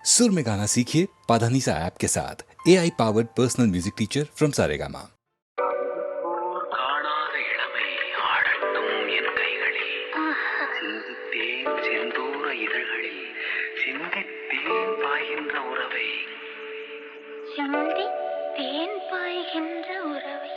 सुर में गाना सीखिए पाधानीसा ऐप के साथ। AI powered personal music teacher from Saregama. காணாத இளமை ஆடட்டும் என் கைகளில் சிந்தித்தேன் செந்தூர இதழ்களில் சிந்தித்தேன் பாய்கின்ற உறவை சிந்தித்தேன் பாய்கின்ற உறவை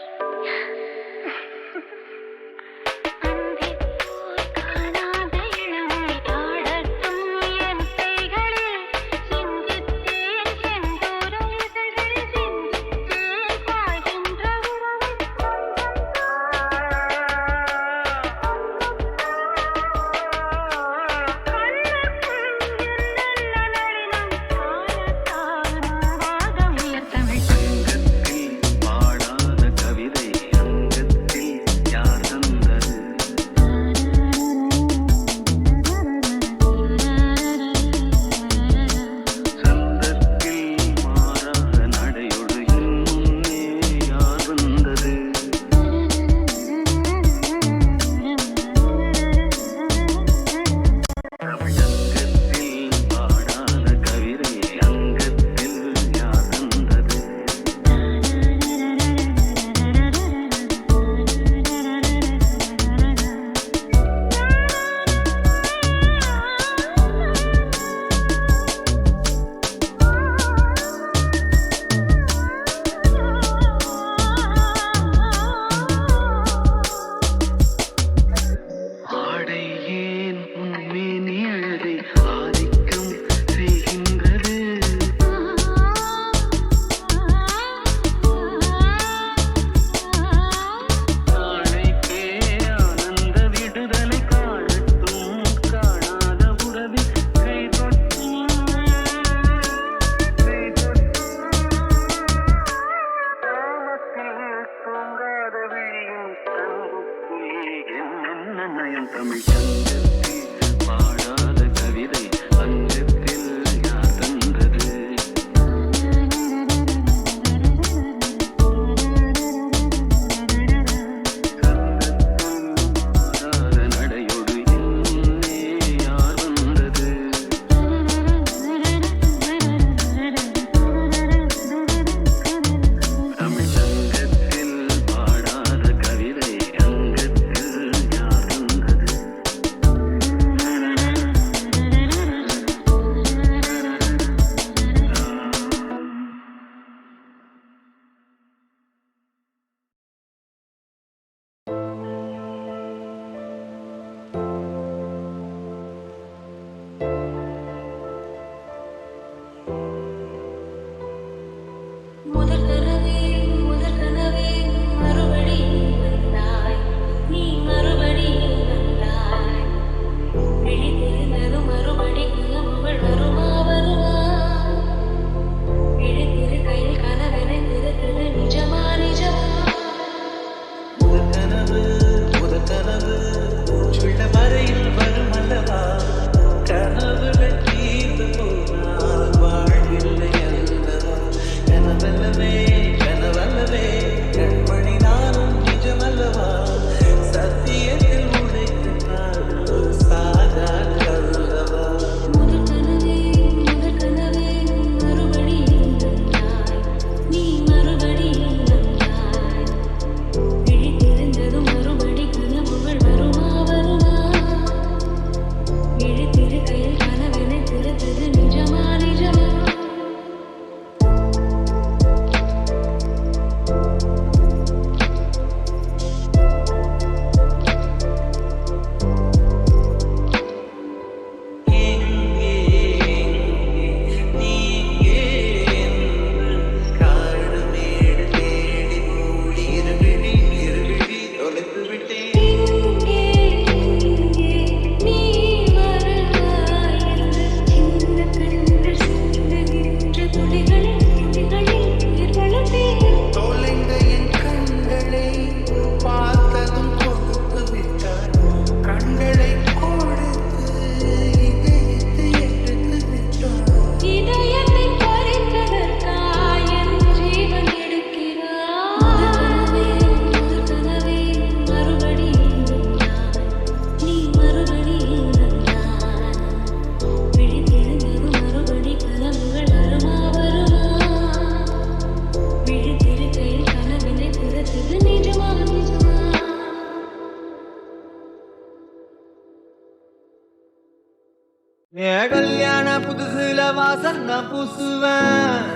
வாசன்ன பூசுவேன்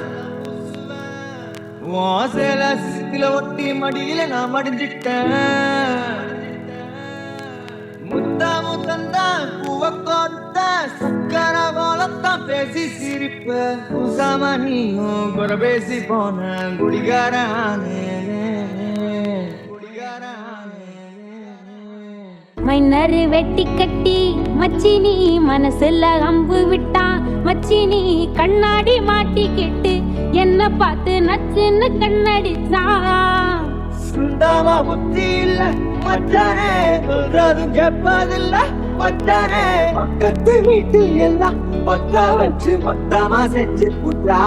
வாசல சில ஒட்டி மடியில நான் மடிஞ்சிட்டேன் முத்தாமு தந்த பூவ கொத்த சக்கர போலத்தான் பேசி சிரிப்பேன் உசாம நீயும் குறை பேசி போன குடிகாரானே மைனரு வெட்டி கட்டி மச்சினி மனசுல அம்பு விட்டான் மச்சினி கண்ணாடி மாட்டிக்கிட்டு என்ன பார்த்து நச்சுன்னு கண்ணடிச்சான் சுண்டாமா புத்தி இல்ல மச்சானே சொல்றதும் கேட்பதில்ல மச்சானே பக்கத்து வீட்டு எல்லாம் பக்கா வச்சு மொத்தமா செஞ்சு புட்டா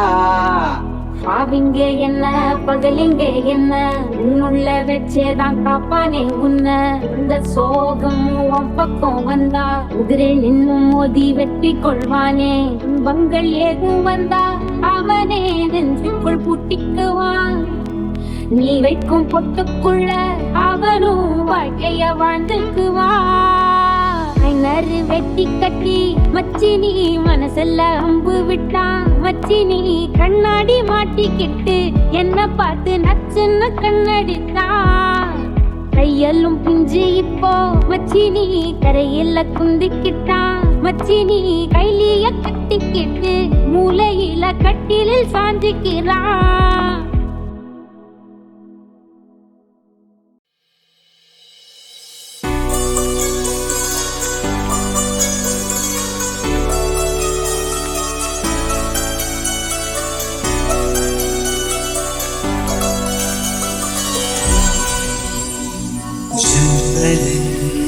பாவிங்க என்ன பகலிங்க என்ன உன்னுள்ள வச்சேதான் காப்பானே உன்ன இந்த சோகம் உன் பக்கம் வந்தா உதிரே நின்னும் மோதி வெற்றி கொள்வானே துன்பங்கள் ஏதும் வந்தா அவனே நெஞ்சுக்குள் பூட்டிக்குவான் நீ வைக்கும் பொட்டுக்குள்ள அவனும் வாழ்க்கைய வாழ்ந்துக்குவான் நறு வெட்டி கட்டி மச்சினி மனசுல அம்பு விட்டான் மச்சினி கண்ணாடி மாட்டிக்கிட்டு என்ன பார்த்து நச்சுன்னு கண்ணடித்தான் கையெல்லும் பிஞ்சு இப்போ மச்சினி கரையில குந்திக்கிட்டான் மச்சினி கைலிய கட்டிக்கிட்டு மூலையில கட்டிலில் சாஞ்சிக்கிறான்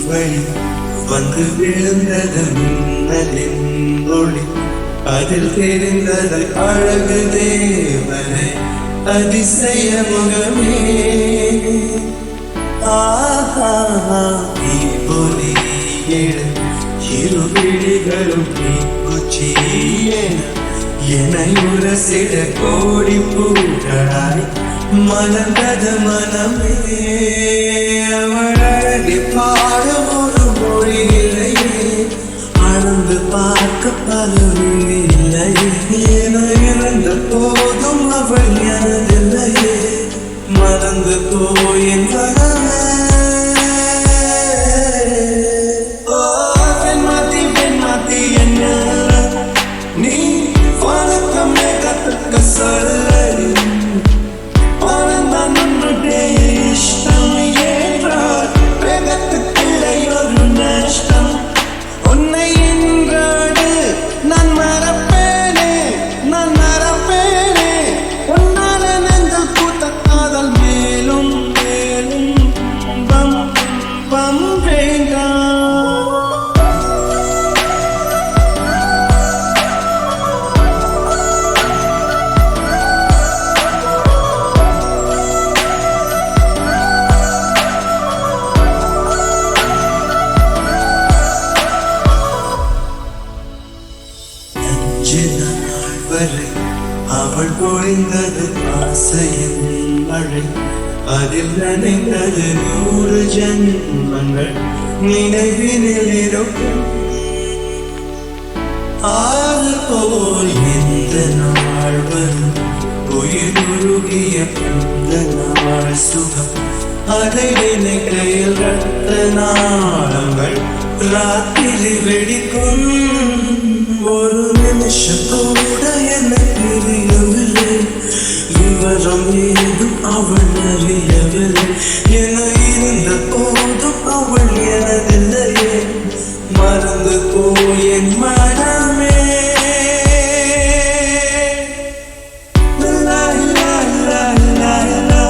வழி வந்து விழுந்தது மின்னலின் ஒளி அதில் தெரிந்தது அழகு தேவனை அதிசய முகமே ஆஹா தீப்பொலி எழு இருவிழிகளும் தீக்குச்சியேன என்னை உரசிட கோடி பூக்களாய் மலர்ந்தது மனமே அவள் அழகி பாட ஒரு மொழி இல்லையே அளந்து பார்க்க பலரும் இல்லையே என இருந்த போதும் அவள் எனதில்லையே மறந்து போயின் பெண்மாத்தி என்ன நீ வணக்கமே கத்துக்க சொல்ல அவள் பொழிந்தது ஆசையின் மழை அதில் நனைந்தது 100 ஜன்மங்கள் நினைவினில் இருக்கும் ஆறு போல் எந்த நாள் வரும் உயிர் உருகிய அந்த நாள் சுகம் அதை நினைக்கையில் ரத்த நாளங்கள் ராத்திரி வெடிக்கும் ஒரு நிமிஷம் கூட எனக்கு தெரியவில்லை விவரம் ஏதும் அவள் அறியவில்லை என இருந்த போதும் அவள் எனதில்லையே மறந்து போயின் மனமே la la la la la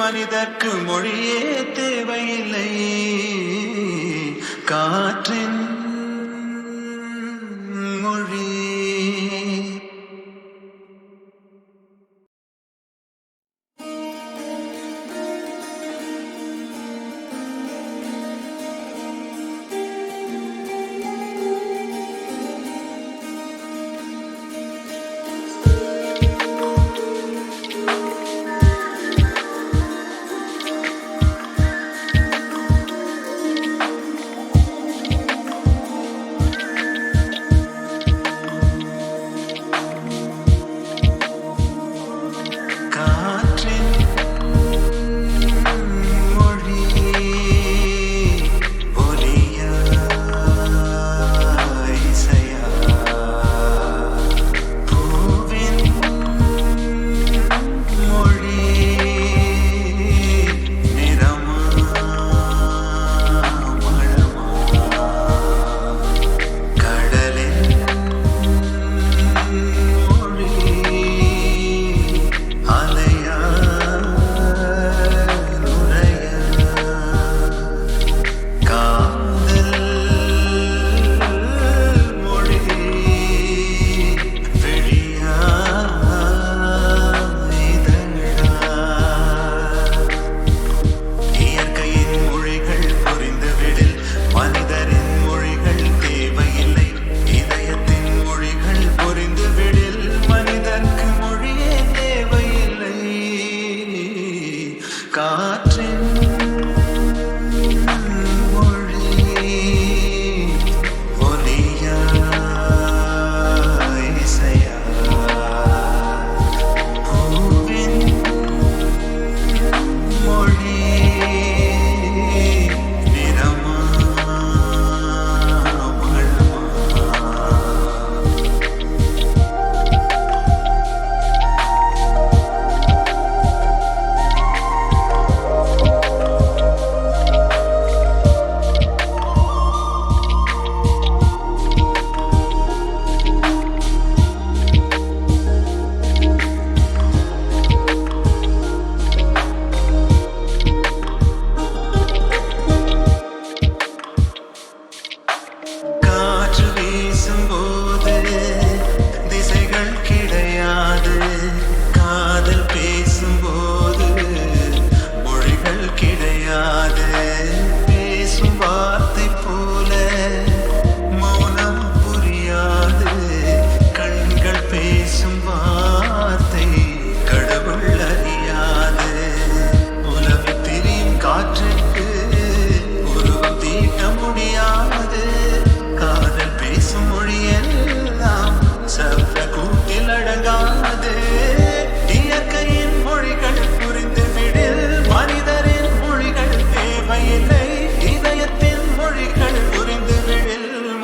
மனிதர்க்கு மொழியே தேவையில்லை. காற்றின் மொழி.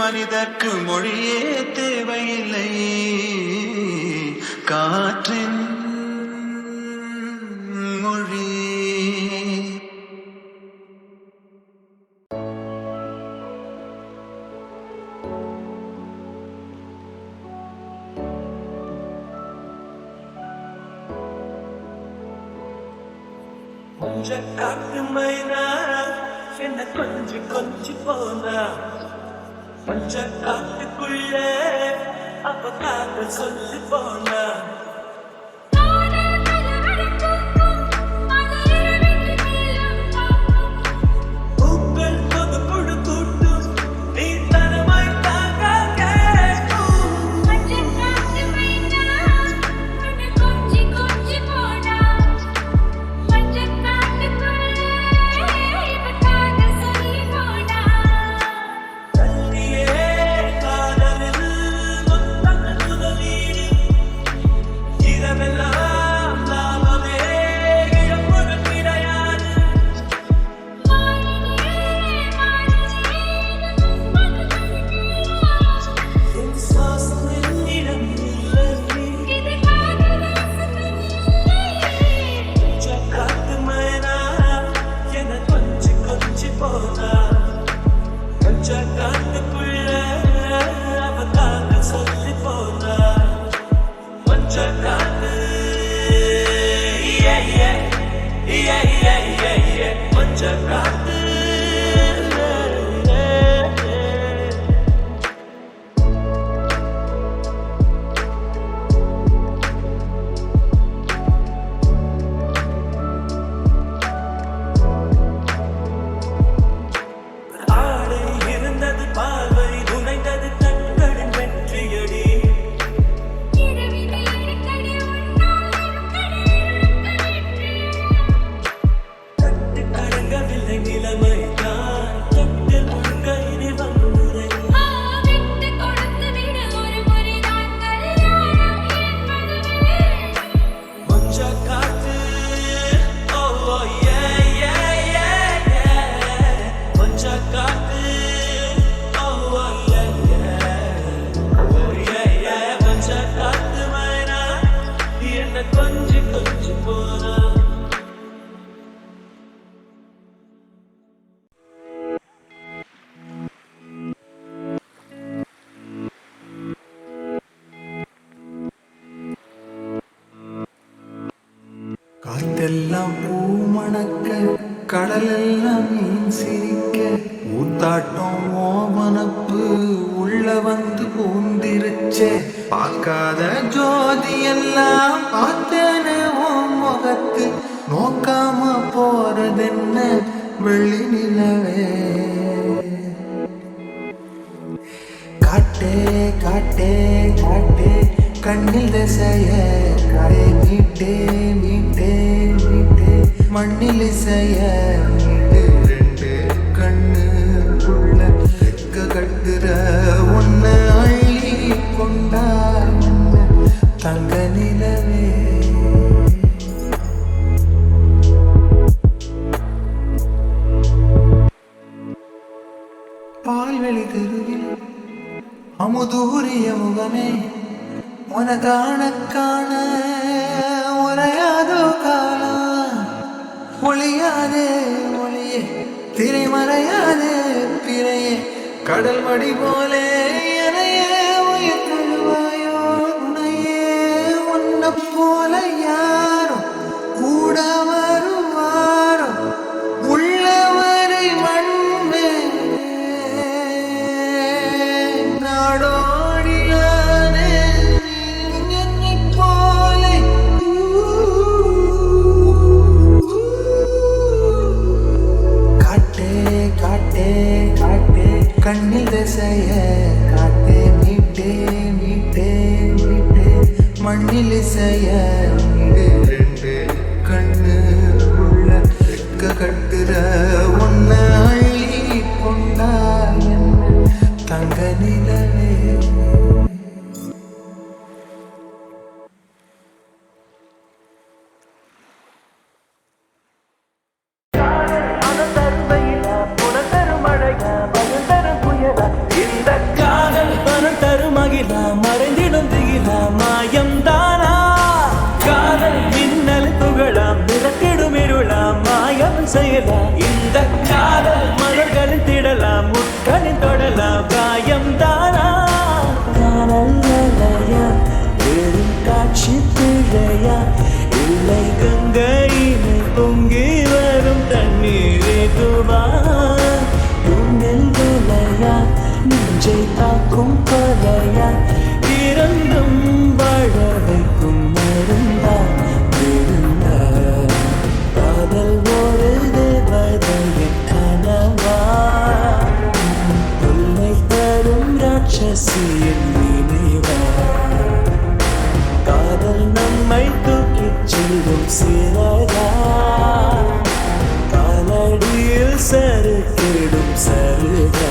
மனிதர்க்கு மொழியே தேவையில்லை. காற்றின் மொழி. கொஞ்ச காட்டு மைனா என்ன கொஞ்சி கொஞ்சி போனா கொஞ்ச காட்டுக்குள்ள அப்ப காட்டு சொல்லி போனா மஞ்ச காத்து ஆடை இருந்தது பார்வை துணைந்தது கண்களின் வெற்றியடி தட்டு கடங்கவில்லை நிலைமை தான் தொட்டு முழுங்கயிறு வந்துரை மஞ்ச காத்து ஓ ஏ ஏ ஏ ஏ மஞ்ச காத்து ஓ ஏ ஏ மஞ்ச காத்து மைனா என்ன கொஞ்சி கொஞ்சி போனா காத்தெல்லாம் பூமணக்க கடலெல்லாம் மீன் சிரிக்க ஊத்தாட்டம் ஓமனப்பு உள்ள வந்து பூந்திருச்சே பார்க்காத ஜோதி எல்லாம் பார்த்தேனே உன் முகத்து நோக்காம போறதென்ன வெள்ளி நிலவே காட்டே காட்டே காட்டே கண்ணில் திசைய காடே மீட்டே மீட்டே மீட்டே மண்ணில் இசைய மீட்டு ரெண்டு கண்ணு உள்ள தெக்க கட்டுற ஒன்ன அள்ளி கொண்டா தங்க நிலவே பால்வெளி தெருவில் அமுதூரிய முகமே உனக்கான காண உரையாதோ காலம் ஒளியாதே ஒளியே திரைமறையாதே பிறையே கடல் மடி போலே எனையே உயிர் தழுவாயோ உனையே உன்ன போல யாரும் கூட வருவாரோ உள்ளவரை மண்மே நாடோடியானே என்னை போலே காட்டே காட்டே காட்டே கண்ணில் திசைய காட்டே மீட்டே மீட்டே மீட்டே மண்ணில் இசைய மீடு ரெண்டு கண்ணு உள்ள தெக்க கட்டுற ஒன்ன அள்ளி கொண்டா என்ன தங்க நிலவே இந்த காதல் பணம் தரும் மகிழா மறைந்திடும் திகிலா மாயம் தானா காதல் மின்னல் துகளாம் மிரட்டிடும் இருளாம் மாயம் செய்யலாம் இந்த காதல் மலர்களின் திடலாம் முட்களின் தொடலாம் காயம் தானா காணல் அலையா வெறும் காட்சி பிழையா இல்லை கங்கையினை பொங்கி வரும் தண்ணீர் துவா துங்கல்களையா நெஞ்சை தாக்கும் கொலையா இறந்தும் வாழ வைக்கும் மருந்தா விருந்தா காதல் ஒரு தேவதையின் கனவா தொல்லை தரும் ராட்சசியின் நினைவா காதல் நம்மை தூக்கிச் செல்லும் சிறகா காலடியில் சறுக்கிடும் சருகா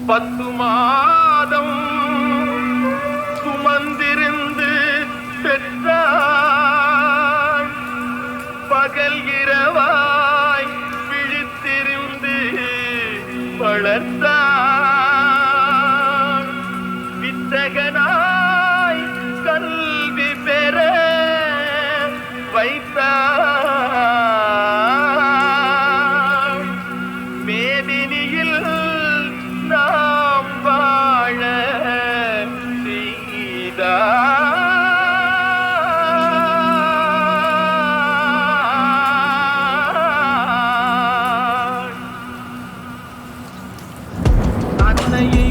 10 மாதம் சுமந்திருந்து பெற்றாள். பகல் இரவாய் விழித்திருந்து வளர்த்தாள். வித்தகனாய் கல்வி பெற வைத்தாள். மேதினியில் நாம் வாழ செய்தாள். அன்னையை